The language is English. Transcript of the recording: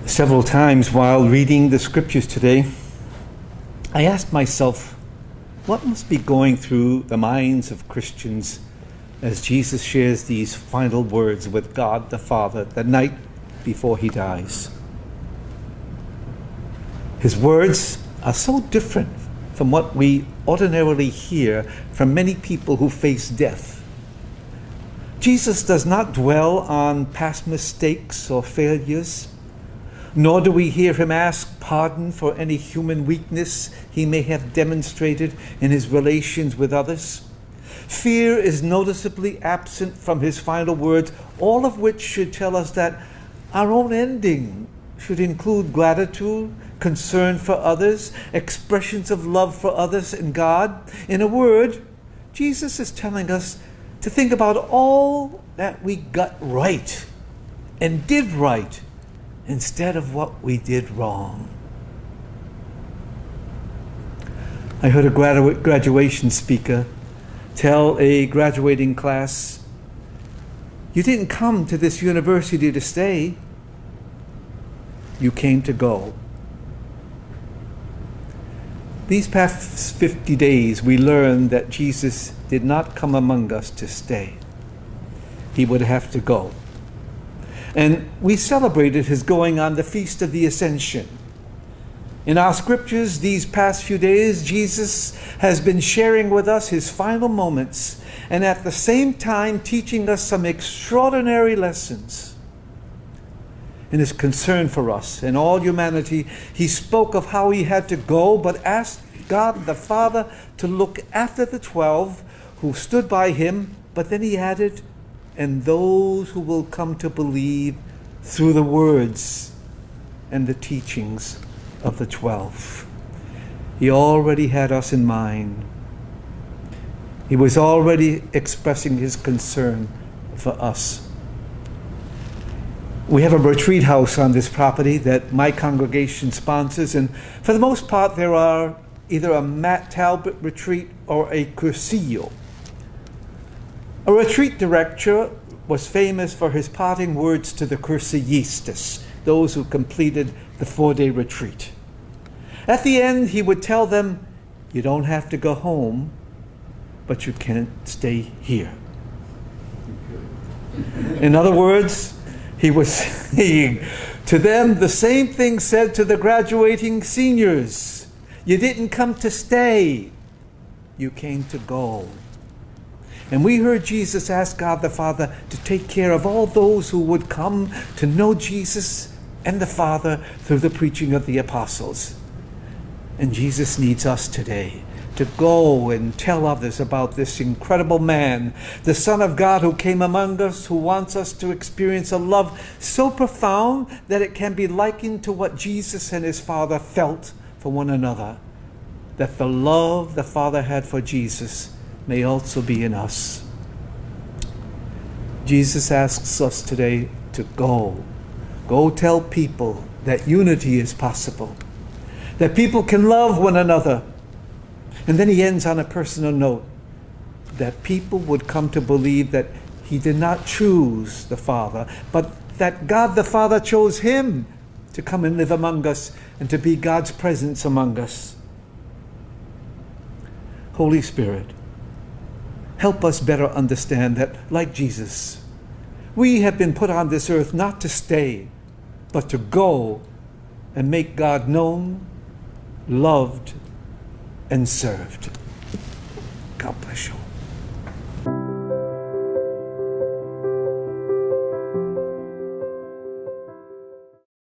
Several times while reading the scriptures today, I asked myself, what must be going through the minds of Christians as Jesus shares these final words with God the Father the night before he dies? His words are so different from what we ordinarily hear from many people who face death. Jesus does not dwell on past mistakes or failures, nor do we hear him ask pardon for any human weakness he may have demonstrated in his relations with others. Fear is noticeably absent from his final words, all of which should tell us that our own ending should include gratitude, concern for others, expressions of love for others and God. In a word, Jesus is telling us to think about all that we got right and did right instead of what we did wrong. I heard a graduation speaker tell a graduating class, "You didn't come to this university to stay. You came to go." These past 50 days, we learned that Jesus did not come among us to stay. He would have to go. And we celebrated his going on the Feast of the Ascension. In our scriptures these past few days, Jesus has been sharing with us his final moments and at the same time teaching us some extraordinary lessons. In his concern for us and all humanity, he spoke of how he had to go, but asked God the Father to look after the 12 who stood by him, but then he added, "and those who will come to believe through the words and the teachings of the 12. He already had us in mind. He was already expressing his concern for us. We have a retreat house on this property that my congregation sponsors, and for the most part there are either a Matt Talbot retreat or a Cursillo. A retreat director was famous for his parting words to the Cursillistas, those who completed the 4-day retreat. At the end, he would tell them, "You don't have to go home, but you can stay here." In other words, he was saying to them the same thing said to the graduating seniors. You didn't come to stay, you came to go. And we heard Jesus ask God the Father to take care of all those who would come to know Jesus and the Father through the preaching of the apostles. And Jesus needs us today to go and tell others about this incredible man, the Son of God who came among us, who wants us to experience a love so profound that it can be likened to what Jesus and his Father felt for one another, that the love the Father had for Jesus may also be in us. Jesus asks us today to go. Go tell people that unity is possible, that people can love one another. And then he ends on a personal note, that people would come to believe that he did not choose the Father, but that God the Father chose him to come and live among us and to be God's presence among us. Holy Spirit, help us better understand that, like Jesus, we have been put on this earth not to stay, but to go and make God known, loved, and served. God bless you.